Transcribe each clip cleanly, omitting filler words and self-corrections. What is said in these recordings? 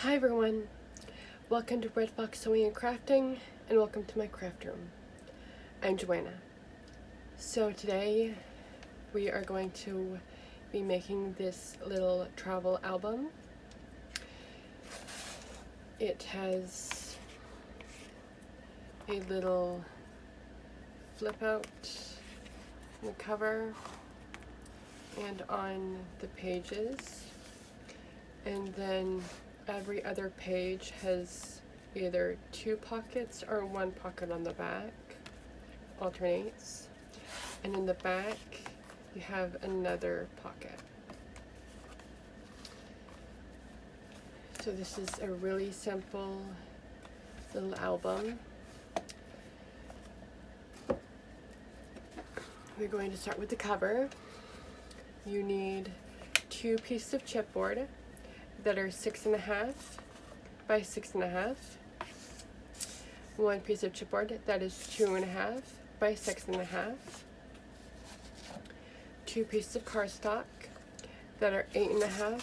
Hi everyone, welcome to Red Fox Sewing and Crafting, and welcome to my craft room. I'm Joanna. So today we are going to be making this little travel album. It has a little flip out in the cover and on the pages, and then every other page has either two pockets or one pocket on the back, alternates, and in the back you have another pocket. So this is a really simple little album. We're going to start with the cover. You need 2 pieces of chipboard that are 6.5 by 6.5. 1 piece of chipboard that is 2.5 by 6.5. 2 pieces of cardstock that are 8.5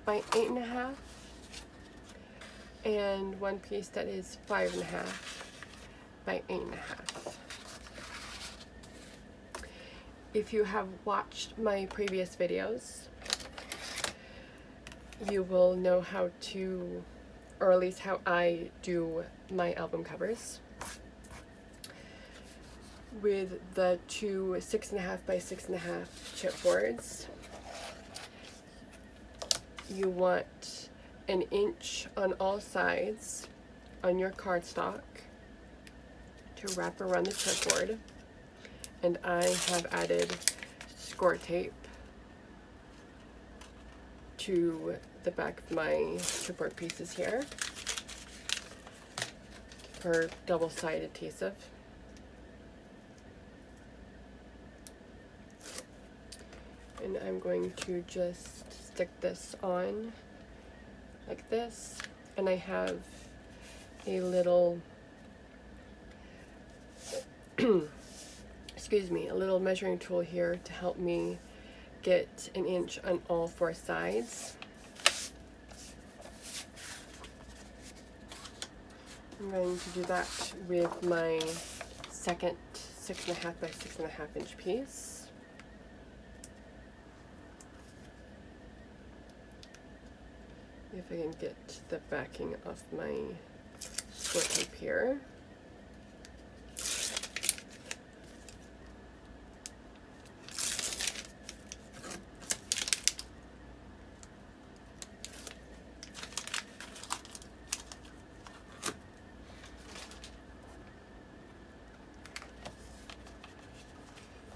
by 8.5, and 1 piece that is 5.5 by 8.5. If you have watched my previous videos, you will know how to, or at least how I do my album covers. With the 2 6.5 by 6.5 chipboards, you want 1 inch on all sides on your cardstock to wrap around the chipboard, and I have added score tape to the back of my chipboard pieces here for double-sided adhesive. And I'm going to just stick this on like this, and I have a little excuse me, a little measuring tool here to help me get 1 inch on all 4 sides. I'm going to do that with my second 6.5 by 6.5 inch piece. If I can get the backing off my score tape here.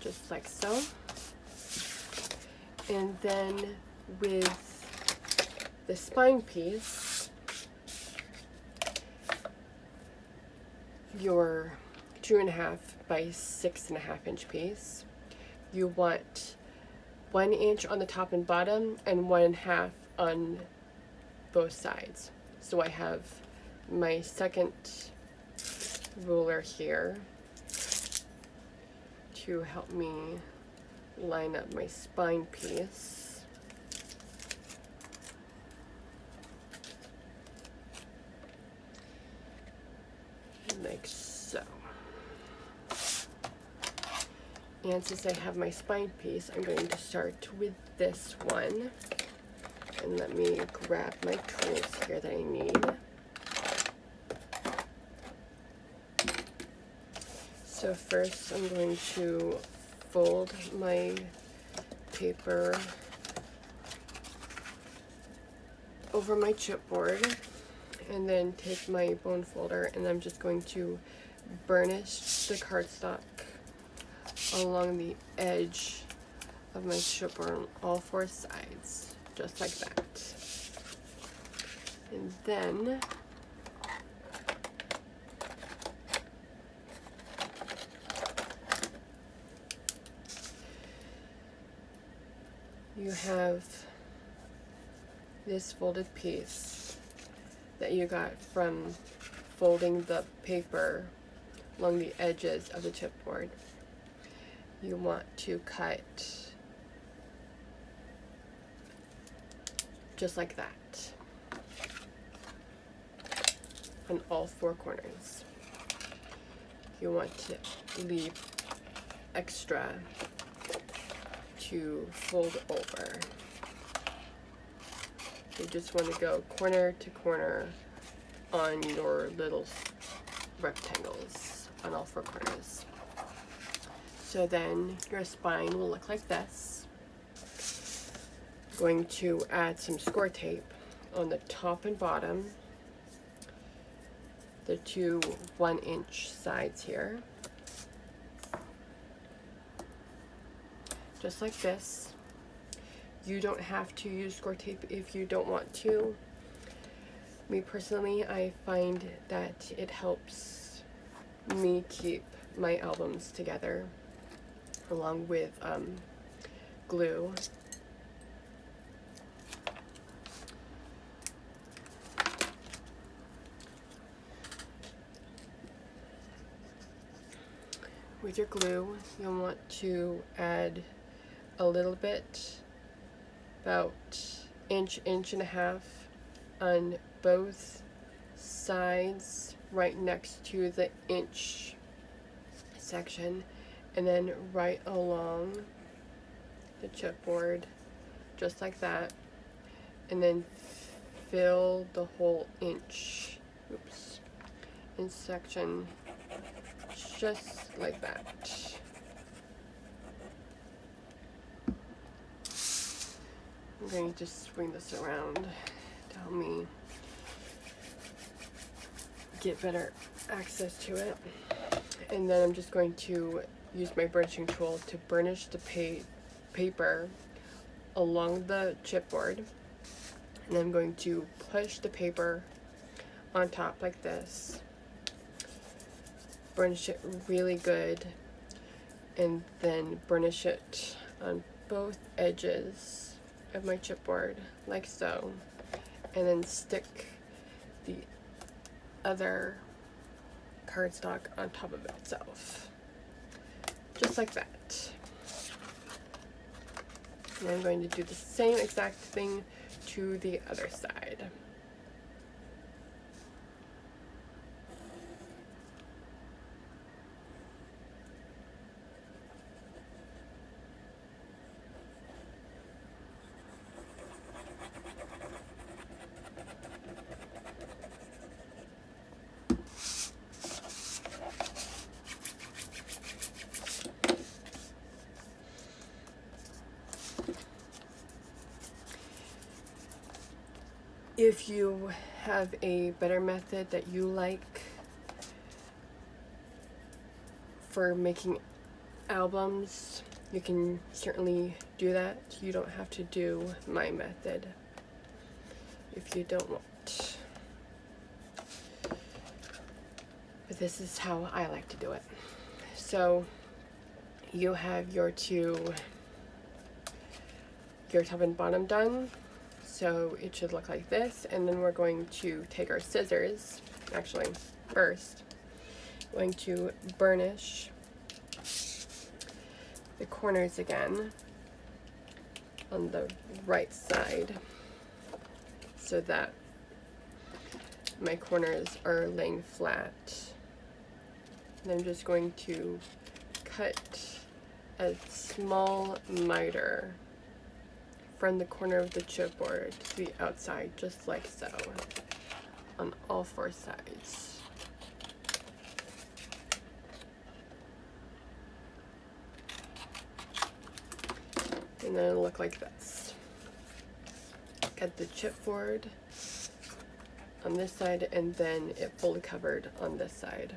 Just like so. And then with the spine piece, your 2.5 by 6.5 inch piece, you want 1 inch on the top and bottom and 1.5 on both sides. So I have my second ruler here to help me line up my spine piece. Like so. And since I have my spine piece, I'm going to start with this one. And let me grab my tools here that I need. So first I'm going to fold my paper over my chipboard, and then take my bone folder, and I'm just going to burnish the cardstock along the edge of my chipboard on all 4 sides, just like that. And then you have this folded piece that you got from folding the paper along the edges of the chipboard. You want to cut just like that. on all four corners. You want to leave extra to fold over. You just want to go corner to corner on your little rectangles on all four corners. So then your spine will look like this. Going to add some score tape on the top and bottom, the two 1-inch sides here, just like this. You don't have to use score tape if you don't want to. Me personally, I find that it helps me keep my albums together, along with glue. With your glue, you'll want to add a little bit, about inch and a half on both sides, right next to the inch section, and then right along the chipboard, just like that, and then fill the whole inch, in section, just like that. I'm going to just swing this around to help me get better access to it. And then I'm just going to use my burnishing tool to burnish the paper along the chipboard. And I'm going to push the paper on top like this. Burnish it really good, and then burnish it on both edges of my chipboard like so, and then stick the other cardstock on top of itself, just like that. And I'm going to do the same exact thing to the other side. If you have a better method that you like for making albums, you can certainly do that. You don't have to do my method if you don't want. But this is how I like to do it. So you have your top and bottom done. So it should look like this, and then we're going to take our scissors, actually first, going to burnish the corners again on the right side so that my corners are laying flat. And I'm just going to cut a small miter from the corner of the chipboard to the outside, just like so, on all four sides. And then it'll look like this. Got the chipboard on this side, and then it fully covered on this side.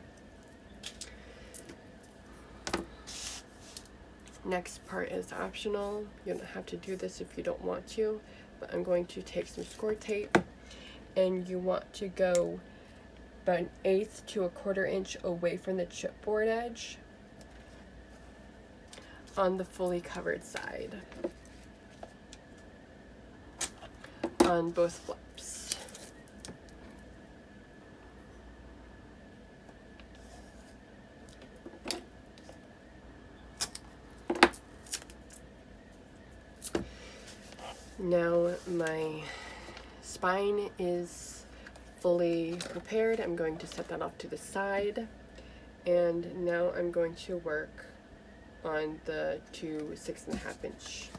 Next part is optional. You don't have to do this if you don't want to, but I'm going to take some score tape, and you want to go about 1/8 to 1/4 inch away from the chipboard edge on the fully covered side on both flaps. Now my spine is fully prepared. I'm going to set that off to the side, and now I'm going to work on the two 6.5-inch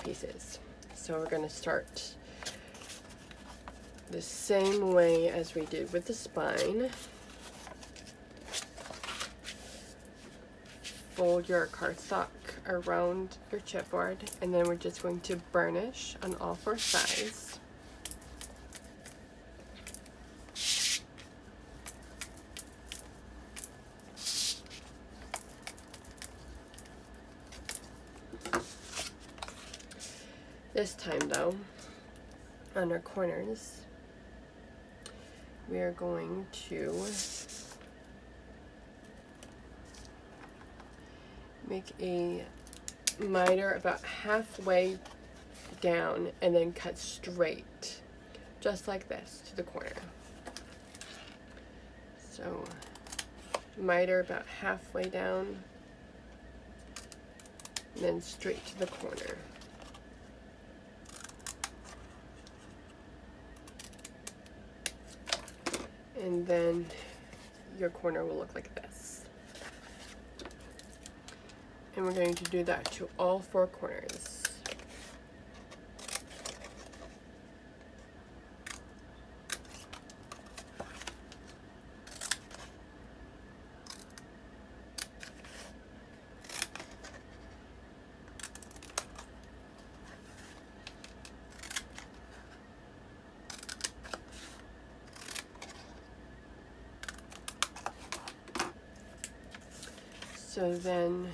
pieces. So we're going to start the same way as we did with the spine. Fold your cardstock around your chipboard, and then we're just going to burnish on all 4 sides. This time though, on our corners, we are going to make a miter about halfway down and then cut straight, just like this, to the corner. So miter about halfway down and then straight to the corner. And then your corner will look like this. And we're going to do that to all 4 corners. So then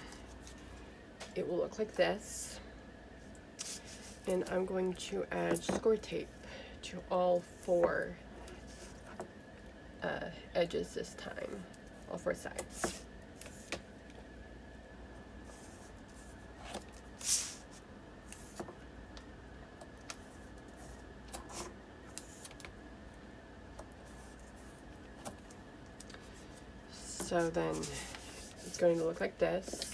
it will look like this, and I'm going to add score tape to all 4 edges this time, all 4 sides. So then it's going to look like this,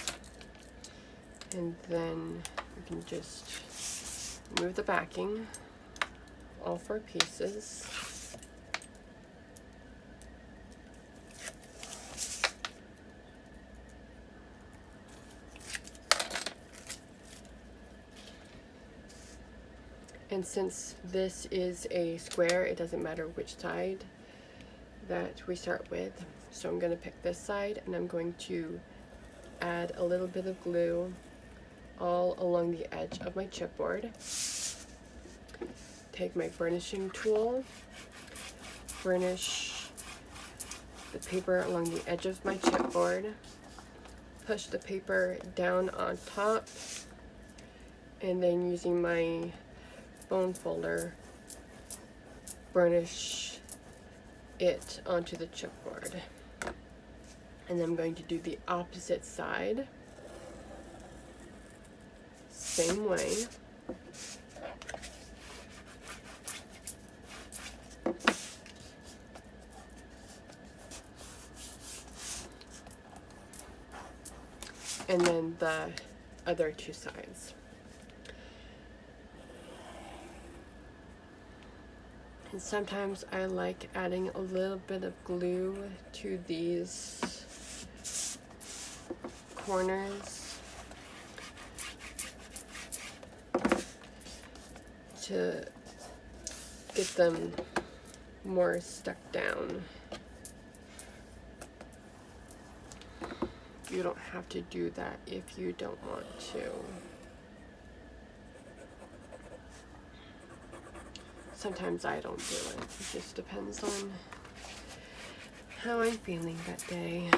and then we can just move the backing, all 4 pieces. And since this is a square, it doesn't matter which side that we start with. So I'm going to pick this side, and I'm going to add a little bit of glue all along the edge of my chipboard. Take my burnishing tool, burnish the paper along the edge of my chipboard, push the paper down on top, and then using my bone folder, burnish it onto the chipboard. And then I'm going to do the opposite side, same way. And then the other 2 sides. And sometimes I like adding a little bit of glue to these corners to get them more stuck down. You don't have to do that if you don't want to. Sometimes I don't do it. It just depends on how I'm feeling that day.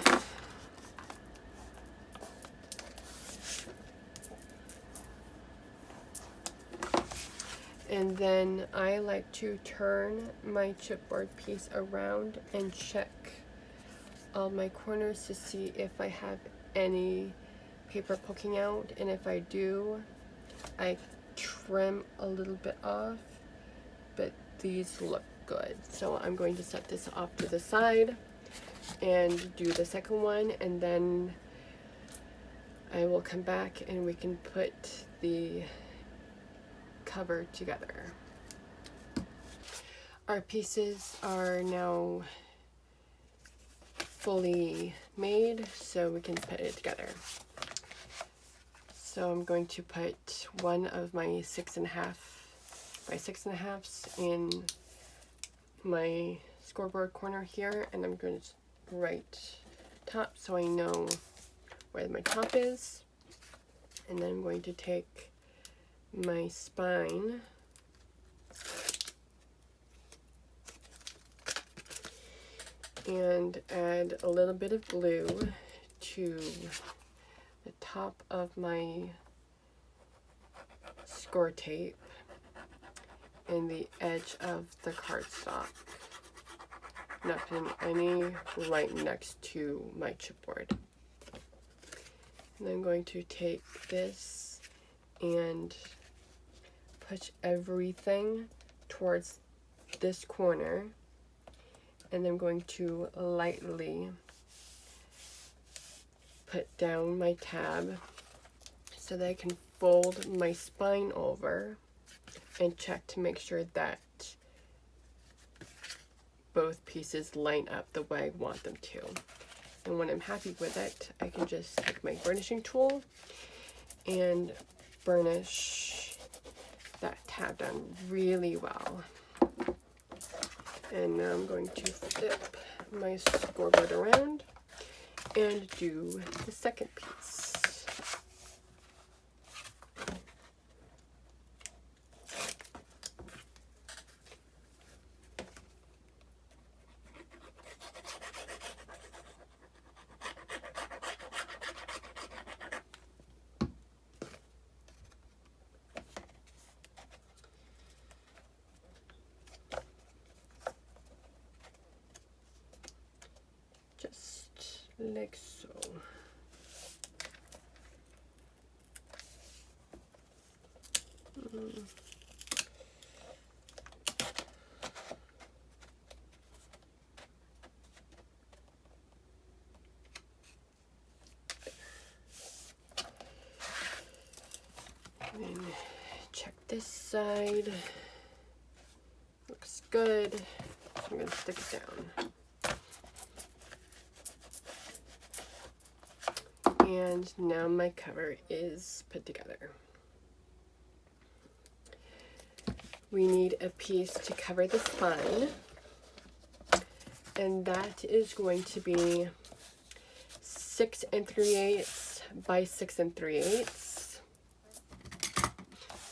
And then I like to turn my chipboard piece around and check all my corners to see if I have any paper poking out, and if I do, I trim a little bit off, but these look good. So I'm going to set this off to the side and do the second one, and then I will come back and we can put the cover together. Our pieces are now fully made, so we can put it together. So I'm going to put one of my 6.5 by 6.5s in my scoreboard corner here, and I'm going to write top so I know where my top is. And then I'm going to take my spine and add a little bit of glue to the top of my score tape and the edge of the cardstock, not putting any right next to my chipboard. And I'm going to take this and push everything towards this corner, and I'm going to lightly put down my tab so that I can fold my spine over and check to make sure that both pieces line up the way I want them to. And when I'm happy with it, I can just take my burnishing tool and burnish that tab down really well. And now I'm going to flip my scoreboard around and do the second piece. Just like so. And then check this side. Looks good. So I'm going to stick it down. And now my cover is put together. We need a piece to cover the spine, and that is going to be 6 3/8 by 6 3/8.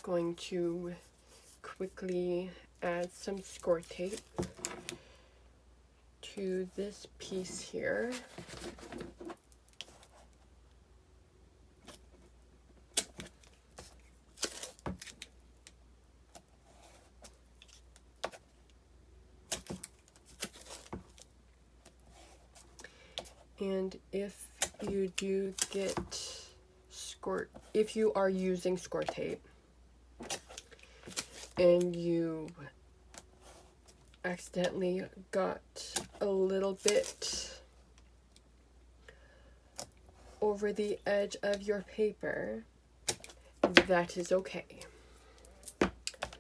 Going to quickly add some score tape to this piece here. And if you do get if you are using score tape and you accidentally got a little bit over the edge of your paper, that is okay.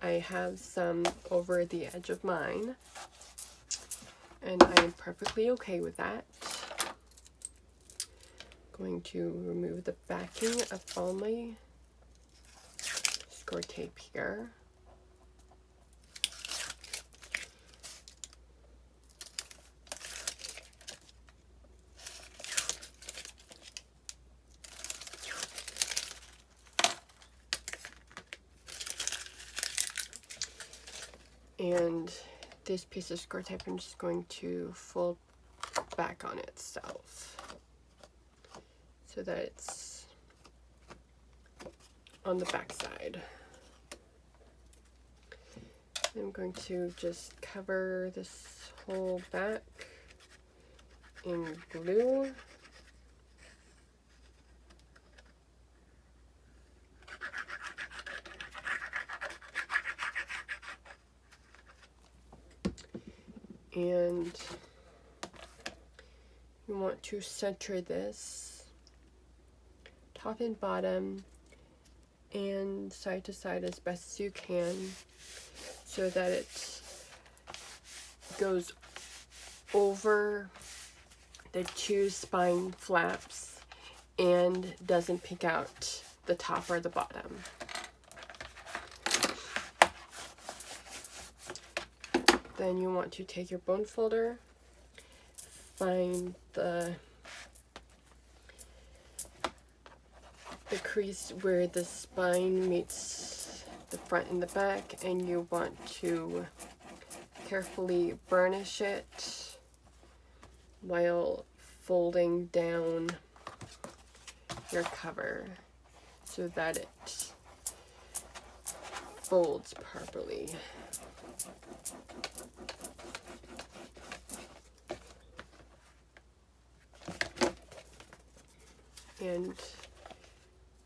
I have some over the edge of mine, and I am perfectly okay with that. Going to remove the backing of all my score tape here. And this piece of score tape I'm just going to fold back on itself so that it's on the back side. I'm going to just cover this whole back in glue. And you want to center this top and bottom and side to side as best as you can so that it goes over the two spine flaps and doesn't pick out the top or the bottom. Then you want to take your bone folder, find the crease where the spine meets the front and the back, and you want to carefully burnish it while folding down your cover so that it folds properly. And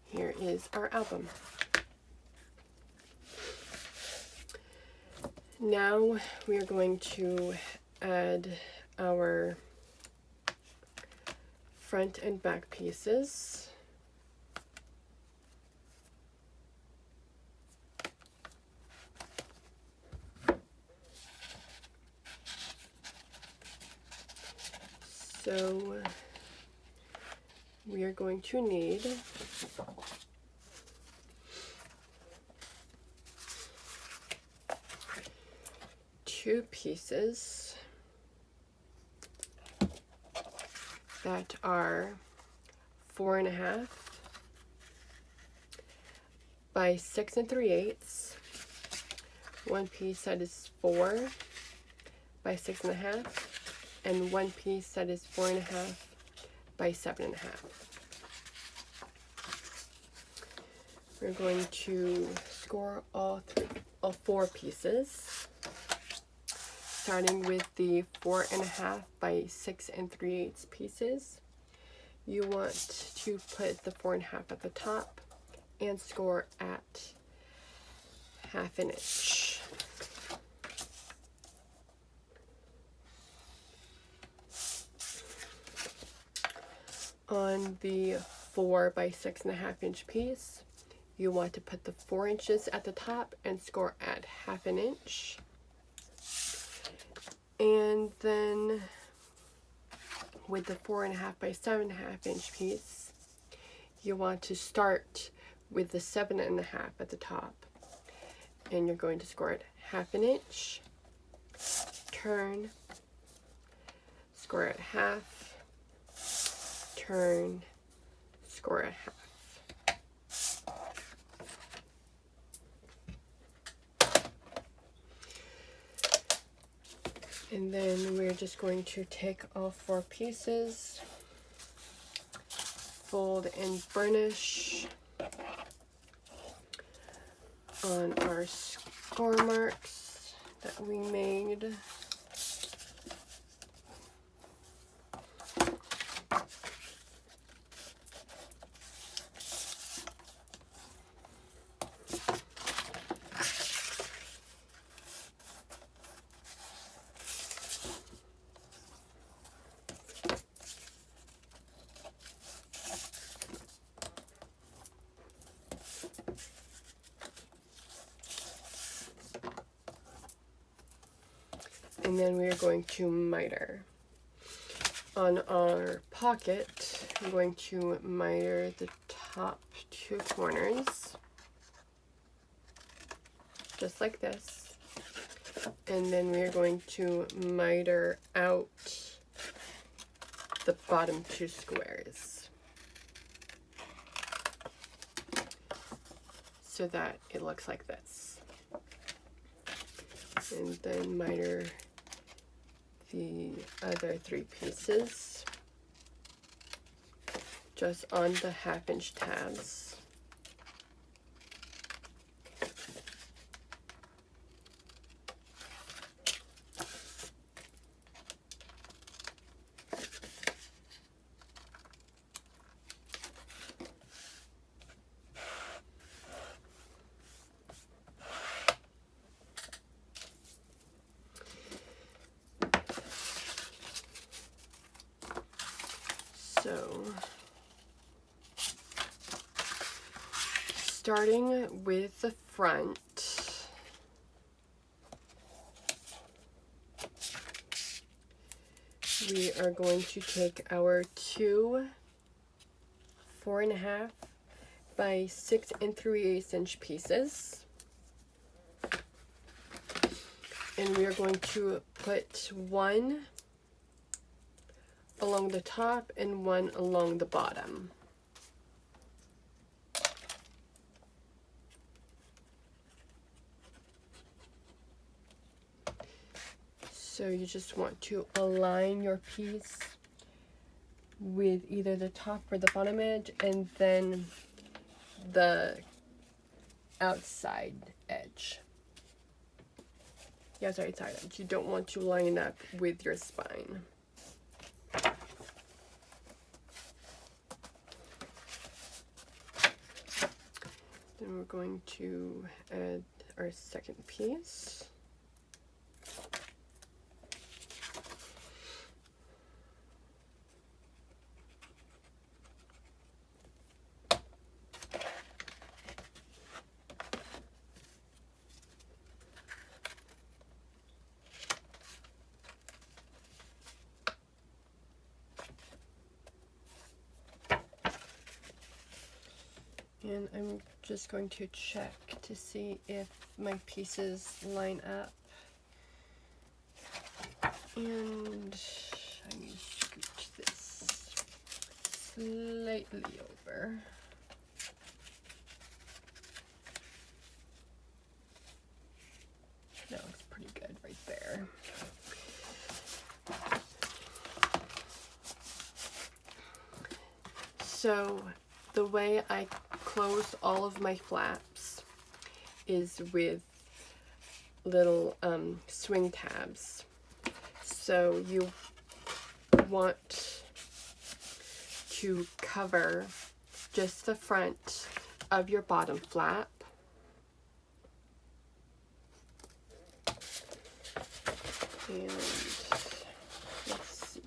here is our album. Now we are going to add our front and back pieces. So we are going to need two pieces that are 4.5 by 6 3/8. One piece that is 4 by 6.5, and one piece that is 4.5 by 7.5. We're going to score all four pieces, starting with the 4.5 by 6 3/8 pieces. You want to put the 4.5 at the top and score at 1/2 inch. On the 4 by 6.5 inch piece, you want to put the 4 inches at the top and score at 1/2 inch. And then with the 4.5 by 7.5 inch piece, you want to start with the 7.5 at the top, and you're going to score at 1/2 inch, turn, score at 1/2, turn, score at 1/2. And then we're just going to take all four pieces, fold and burnish on our score marks that we made. And then we are going to miter. On our pocket, I'm going to miter the top two corners, just like this. And then we are going to miter out the bottom two squares so that it looks like this. And then miter the other three pieces just on the 1/2 inch tabs. So, starting with the front, we are going to take our two 4.5 by 6 3/8 inch pieces, and we are going to put one along the top and one along the bottom. So you just want to align your piece with either the top or the bottom edge, and then the outside edge. Yeah, sorry, side edge. You don't want to line up with your spine. Then we're going to add our second piece. And I'm just going to check to see if my pieces line up. And I need to scoot this slightly over. That looks pretty good right there. So the way I close all of my flaps is with little swing tabs. So you want to cover just the front of your bottom flap. And let's see.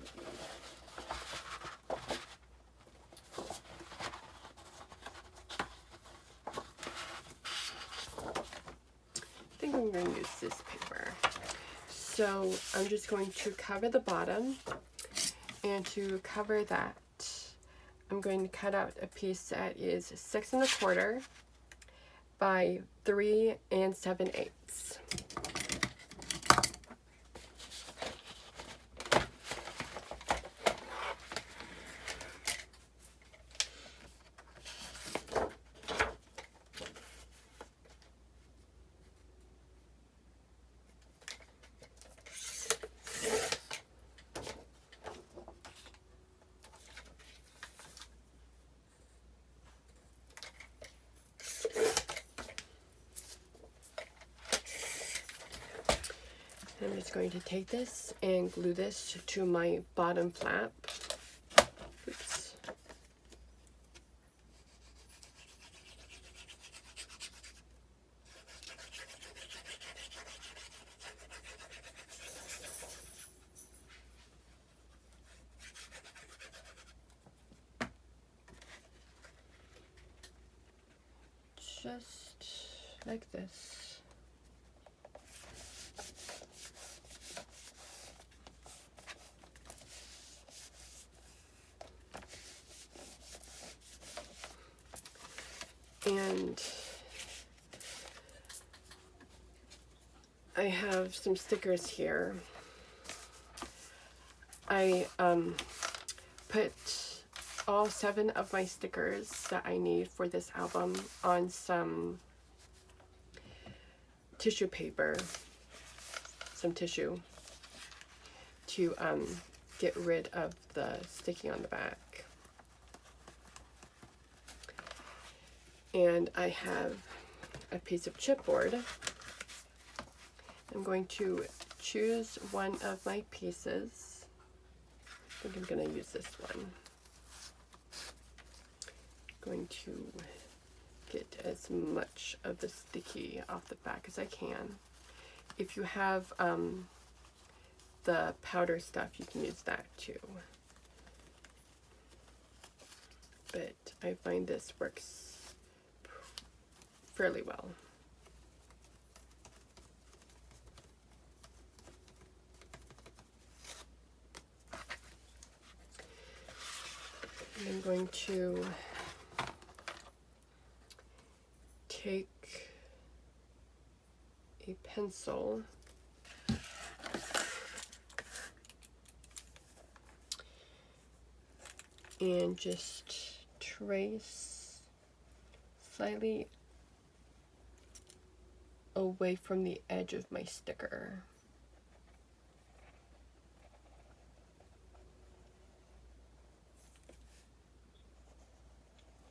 I think I'm going to use this paper. So I'm just going to cover the bottom, and to cover that, I'm going to cut out a piece that is 6 1/4 by 3 7/8. I'm just going to take this and glue this to my bottom flap. Oops. Just like this. And I have some stickers here. I put all 7 of my stickers that I need for this album on some tissue paper, some tissue, to get rid of the sticking on the back. And I have a piece of chipboard. I'm going to choose one of my pieces. I think I'm going to use this one. I'm going to get as much of the sticky off the back as I can. If you have the powder stuff, you can use that too. But I find this works fairly well. I'm going to take a pencil and just trace slightly away from the edge of my sticker.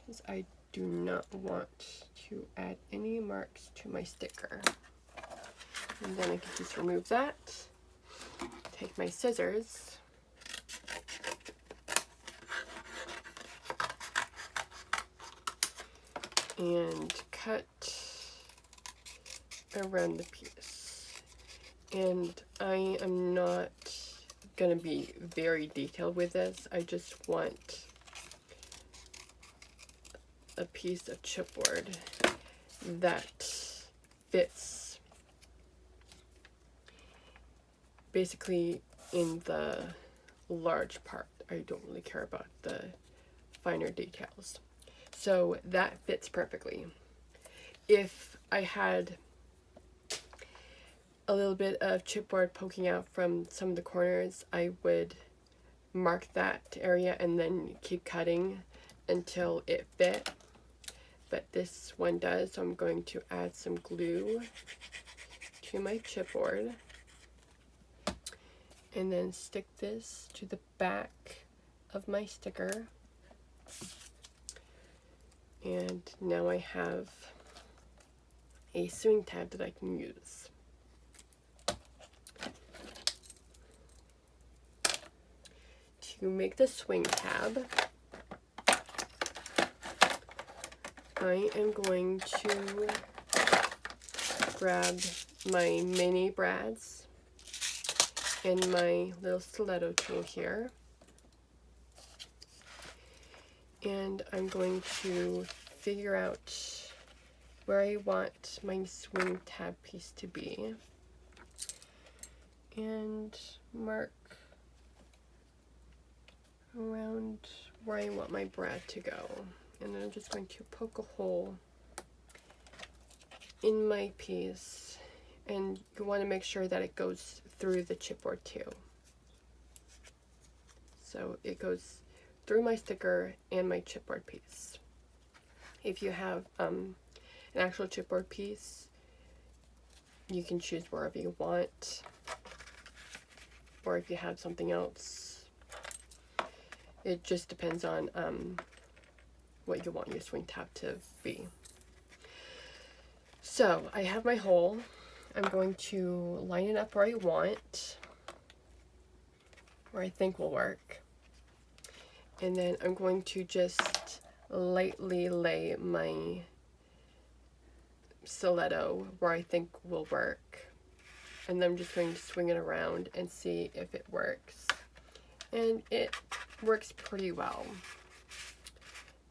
Because I do not want to add any marks to my sticker. And then I can just remove that, take my scissors, and cut around the piece. And I am not going to be very detailed with this. I just want a piece of chipboard that fits basically in the large part. I don't really care about the finer details. So that fits perfectly. If I had a little bit of chipboard poking out from some of the corners, I would mark that area and then keep cutting until it fit. But this one does, so I'm going to add some glue to my chipboard and then stick this to the back of my sticker. And now I have a sewing tab that I can use. To make the swing tab, I am going to grab my mini brads and my little stiletto tool here, and I'm going to figure out where I want my swing tab piece to be and mark around where I want my brad to go. And then I'm just going to poke a hole in my piece, and you want to make sure that it goes through the chipboard too. So it goes through my sticker and my chipboard piece. If you have an actual chipboard piece, you can choose wherever you want, or if you have something else, it just depends on what you want your swing tab to be. So I have my hole. I'm going to line it up where I want, where I think will work. And then I'm going to just lightly lay my stiletto where I think will work. And then I'm just going to swing it around and see if it works. And it works pretty well.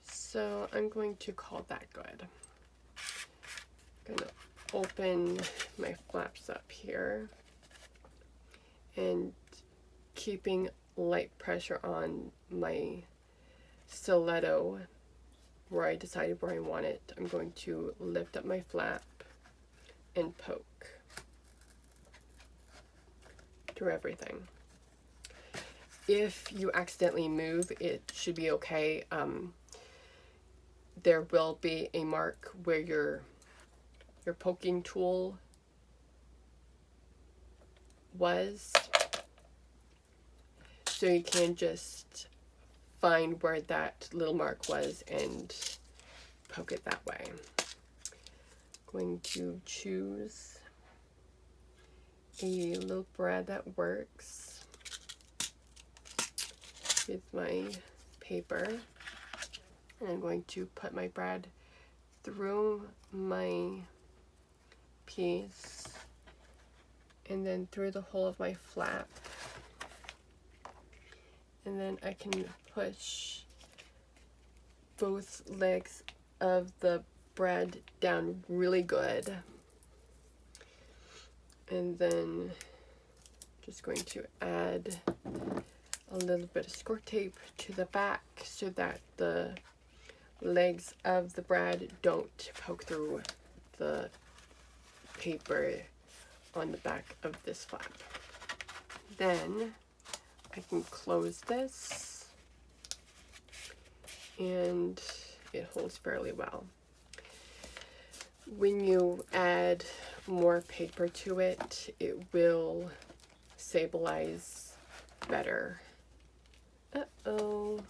So I'm going to call that good. I'm going to open my flaps up here and keeping light pressure on my stiletto where I decided where I want it. I'm going to lift up my flap and poke through everything. If you accidentally move, it should be okay. There will be a mark where your poking tool was, so you can just find where that little mark was and poke it that way. I'm going to choose a little brad that works with my paper, and I'm going to put my brad through my piece and then through the hole of my flap, and then I can push both legs of the brad down really good, and then just going to add a little bit of score tape to the back so that the legs of the brad don't poke through the paper on the back of this flap. Then I can close this and it holds fairly well. When you add more paper to it, it will stabilize better. Uh-oh.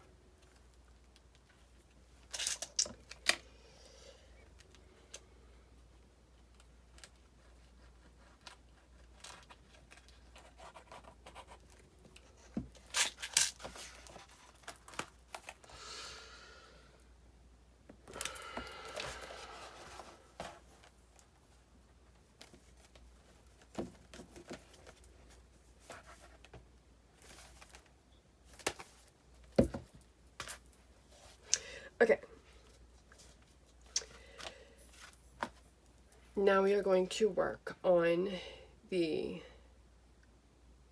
Okay. Now we are going to work on the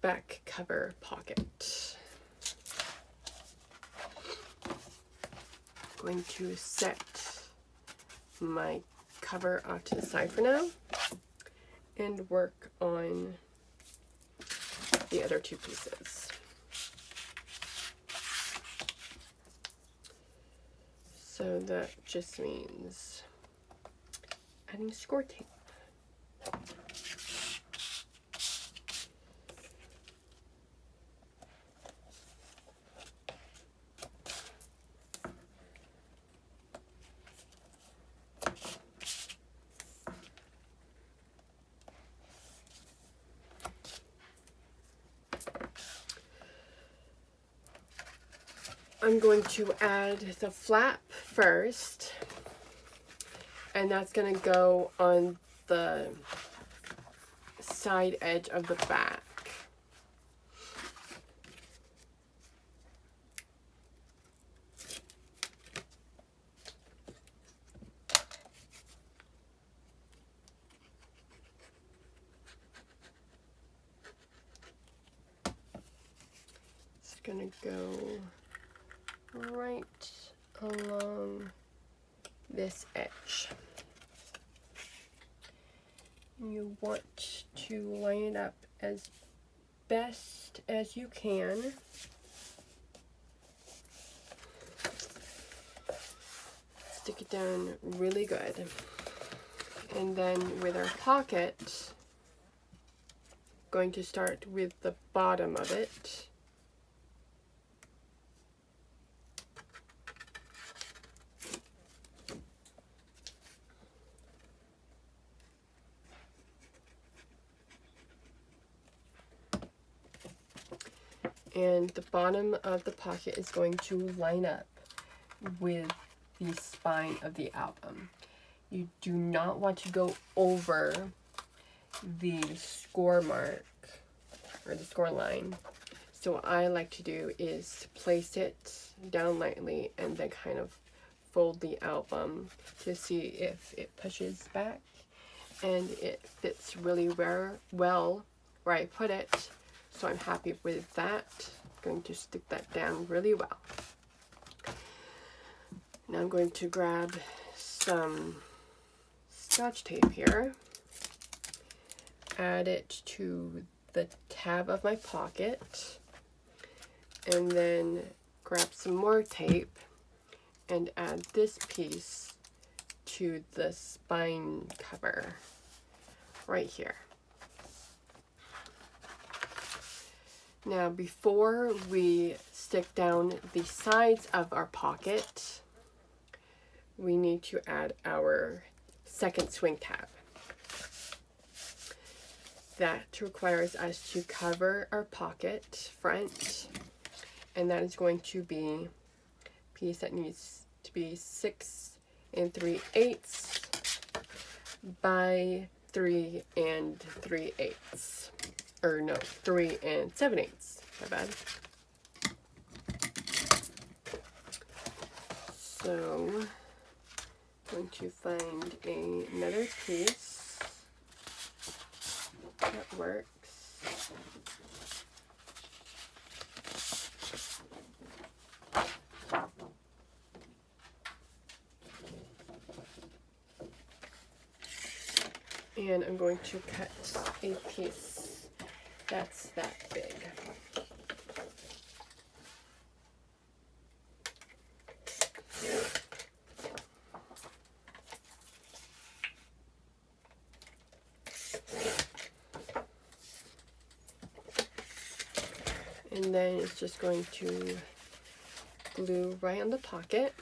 back cover pocket. I'm going to set my cover off to the side for now and work on the other two pieces. So that just means adding score tape. I'm going to add the flap first, and that's going to go on the side edge of the back. It's going to go right along this edge. You want to line it up as best as you can. Stick it down really good. And then with our pocket, going to start with the bottom of it. And the bottom of the pocket is going to line up with the spine of the album. You do not want to go over the score mark or the score line. So what I like to do is to place it down lightly and then kind of fold the album to see if it pushes back and it fits really well where I put it. So I'm happy with that. I'm going to stick that down really well. Now I'm going to grab some Scotch tape here, add it to the tab of my pocket, and then grab some more tape and add this piece to the spine cover right here. Now, before we stick down the sides of our pocket, we need to add our second swing tab. That requires us to cover our pocket front, and that is going to be a piece that needs to be 6 3/8 by 3 3/8. Or no, 3 7/8. My bad. So, I'm going to find another piece that works. and I'm going to cut a piece that's that big. And then it's just going to glue right on the pocket.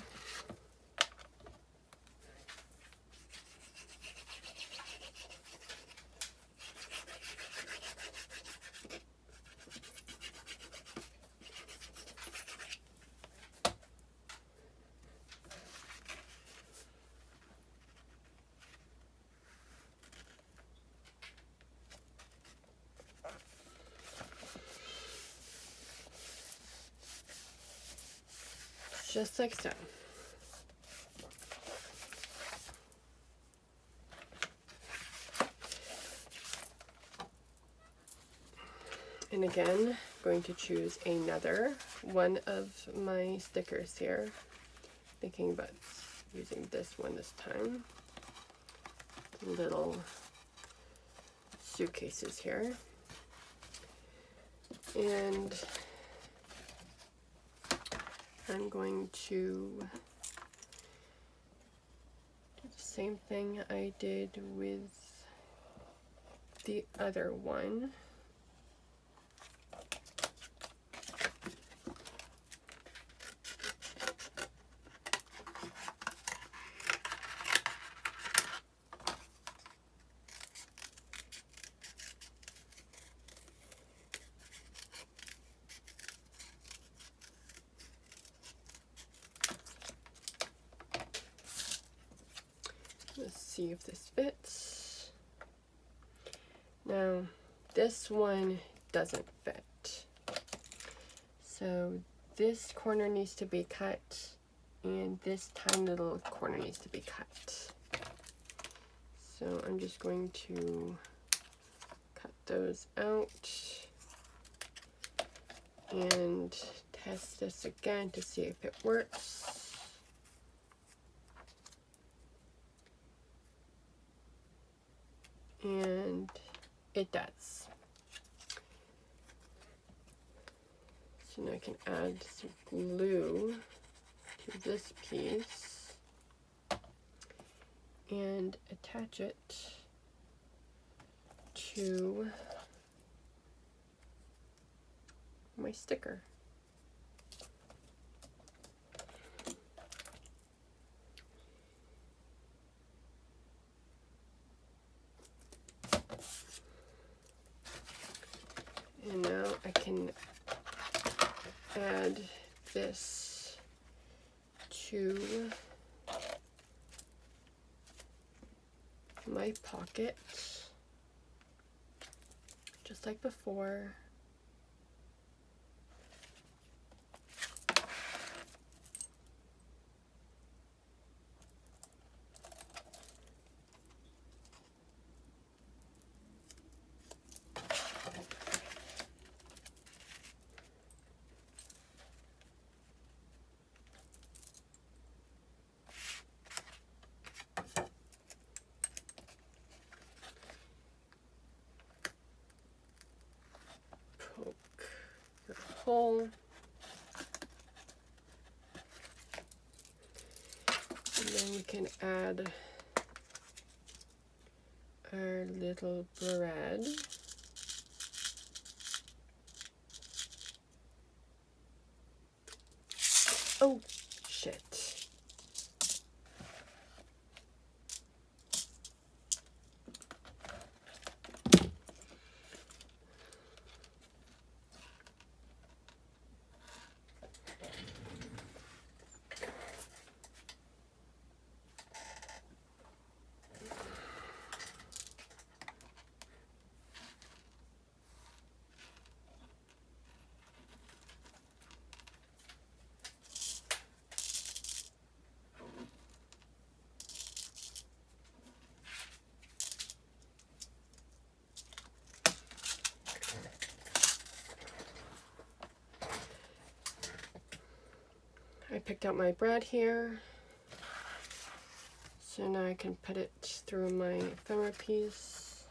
Just like so. And again, I'm going to choose another one of my stickers here. Thinking about using this one this time. Little suitcases here. And I'm going to do the same thing I did with the other one. Let's see if this fits. Now, this one doesn't fit. So this corner needs to be cut, and this tiny little corner needs to be cut. So I'm just going to cut those out and test this again to see if it works. And it does. So now I can add some glue to this piece and attach it to my sticker. And now I can add this to my pocket, just like before. Poke the hole. And then we can add our little bread. Oh, shit. I picked out my bread here. So now I can put it through my ephemera piece,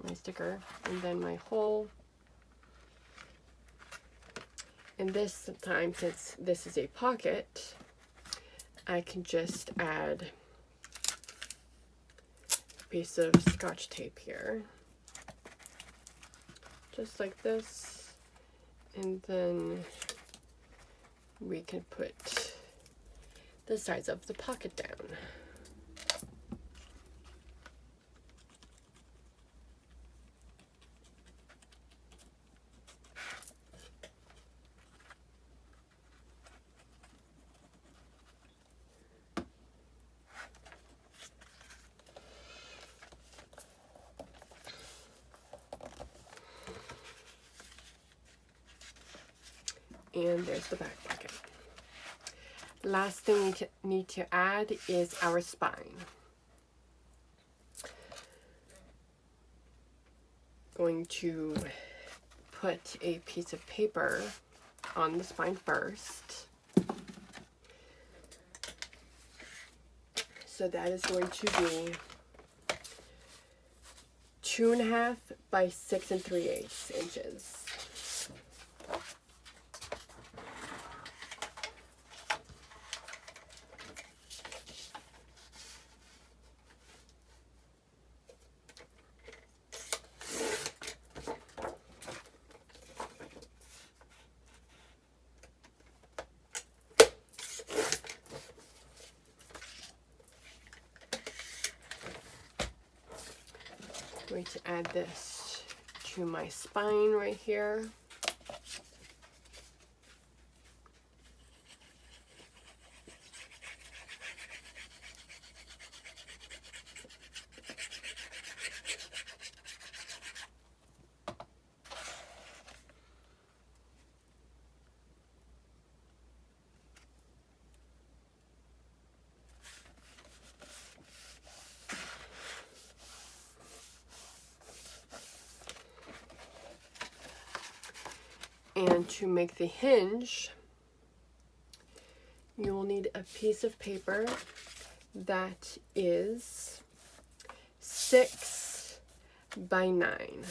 my sticker, and then my hole. And this time, since this is a pocket, I can just add a piece of Scotch tape here. Just like this. And then we can put the sides of the pocket down. And there's the back pocket. Last thing we need to add is our spine. Going to put a piece of paper on the spine first. So that is going to be 2.5 by 6 3/8 inches. Going to add this to my spine right here. And to make the hinge, you will need a piece of paper that is 6 by 9.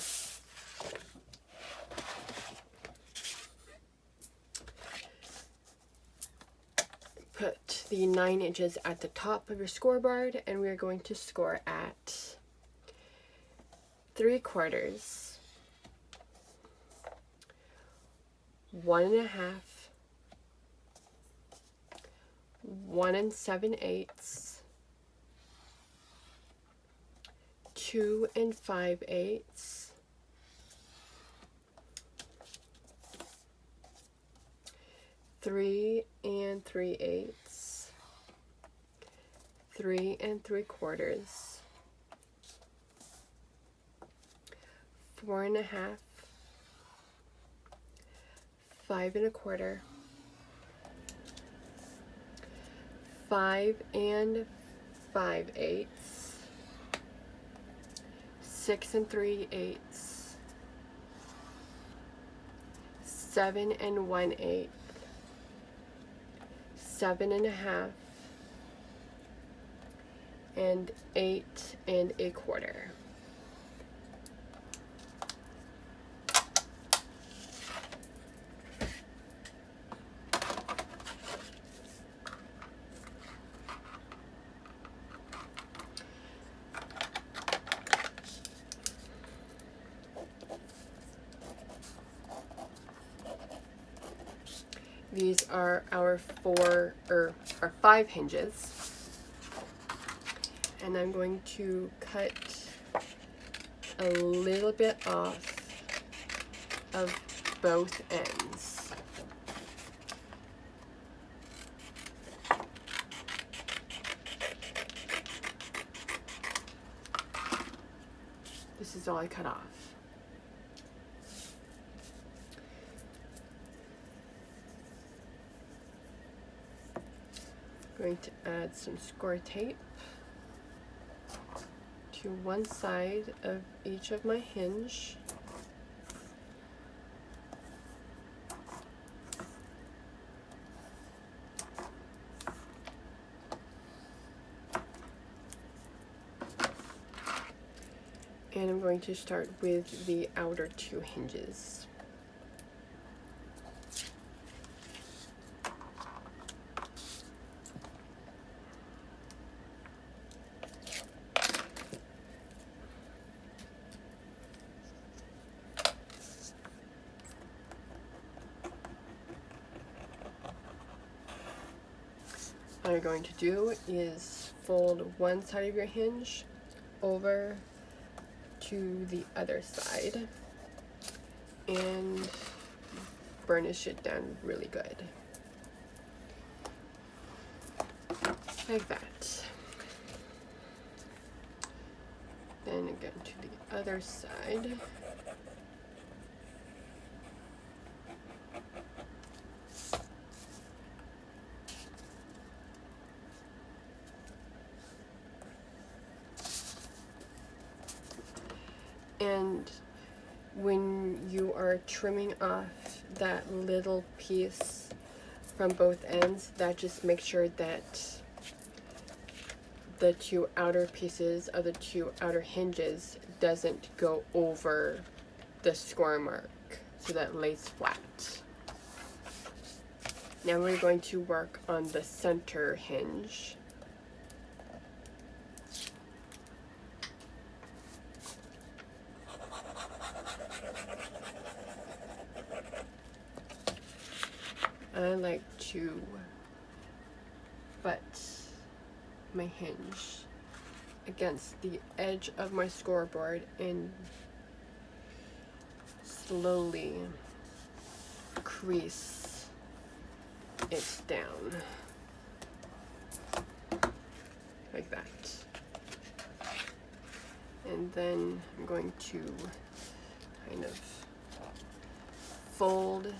Put the 9 inches at the top of your scoreboard, and we are going to score at 3/4, 1.5, 1 7/8, 2 5/8, 3 3/8, 3 3/4, 4.5, 5 1/4, 5 5/8, 6 3/8, 7 1/8, 7 1/2, and 8 1/4. These are our 5 hinges, and I'm going to cut a little bit off of both ends. This is all I cut off. Going to add some score tape to one side of each of my hinge. And I'm going to start with the outer two hinges. All you're going to do is fold one side of your hinge over to the other side and burnish it down really good, like that. Then again to the other side. And when you are trimming off that little piece from both ends, that just makes sure that the two outer pieces of the two outer hinges doesn't go over the score mark, so that lays flat. Now we're going to work on the center hinge. I like to butt my hinge against the edge of my scoreboard and slowly crease it down like that. And then I'm going to kind of fold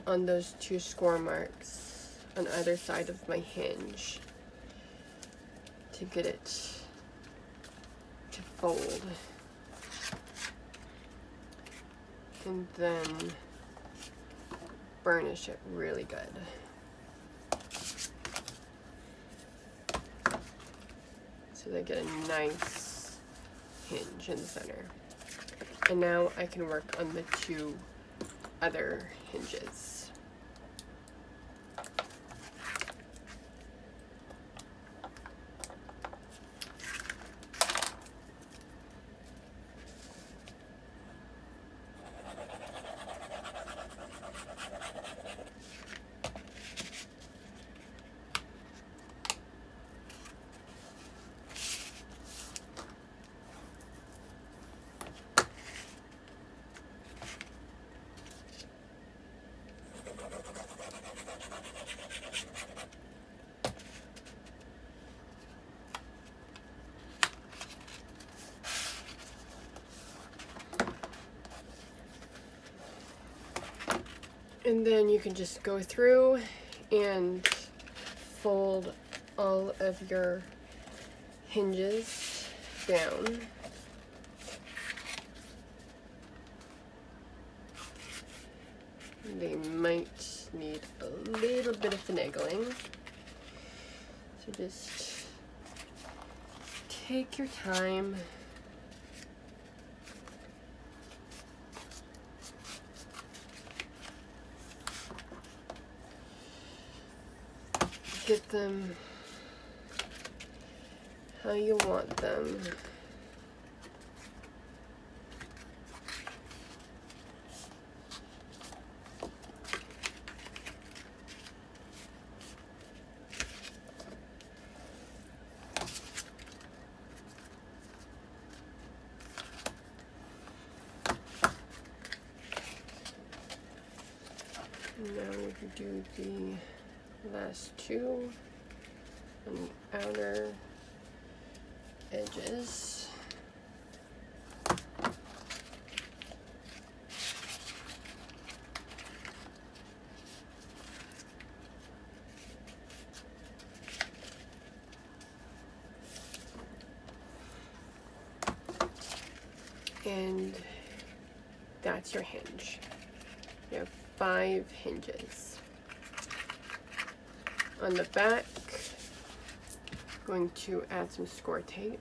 on those two score marks on either side of my hinge to get it to fold, and then burnish it really good so they get a nice hinge in the center. And now I can work on the two other hinges. And then you can just go through and fold all of your hinges down. They might need a little bit of finagling, so just take your time. Get them how you want them. Now we can do the last two on the outer edges. And that's your hinge. You have 5 hinges. On the back, I'm going to add some score tape.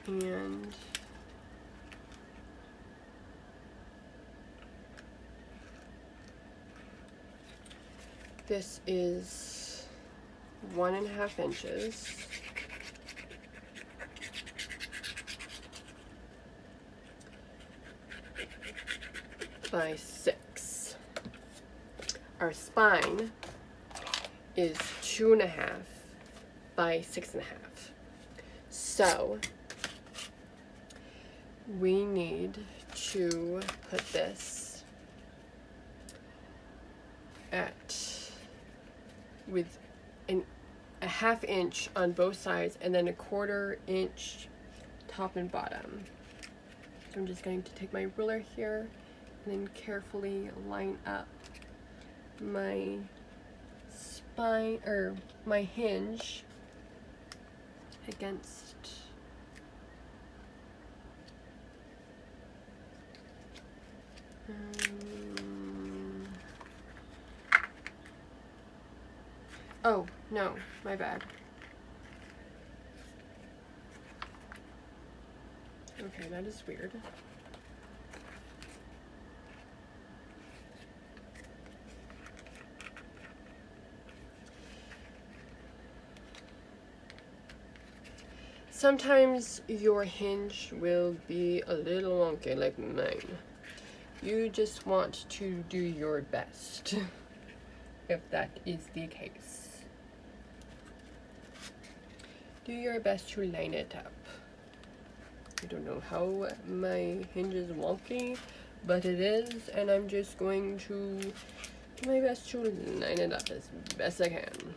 And this is 1.5 inches by 6. Our spine is 2.5 by 6.5. So we need to put this with a 1/2 inch on both sides and then a 1/4 inch top and bottom. So I'm just going to take my ruler here and then carefully line up my spine or my hinge against oh, no, my bad. Okay, that is weird. Sometimes your hinge will be a little wonky like mine. You just want to do your best if that is the case. Do your best to line it up. I don't know how my hinge is wonky, but it is, and I'm just going to do my best to line it up as best I can.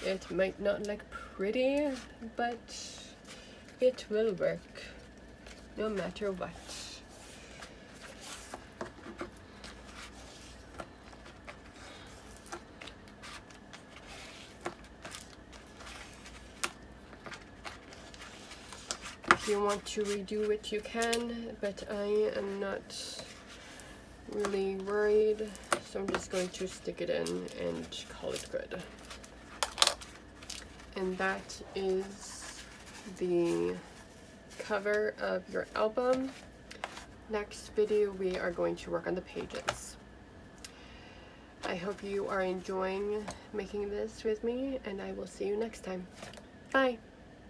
It might not look pretty, but it will work no matter what. If you want to redo it, you can, but I am not really worried, so I'm just going to stick it in and call it good. And that is the cover of your album. Next video, we are going to work on the pages. I hope you are enjoying making this with me, and I will see you next time. Bye!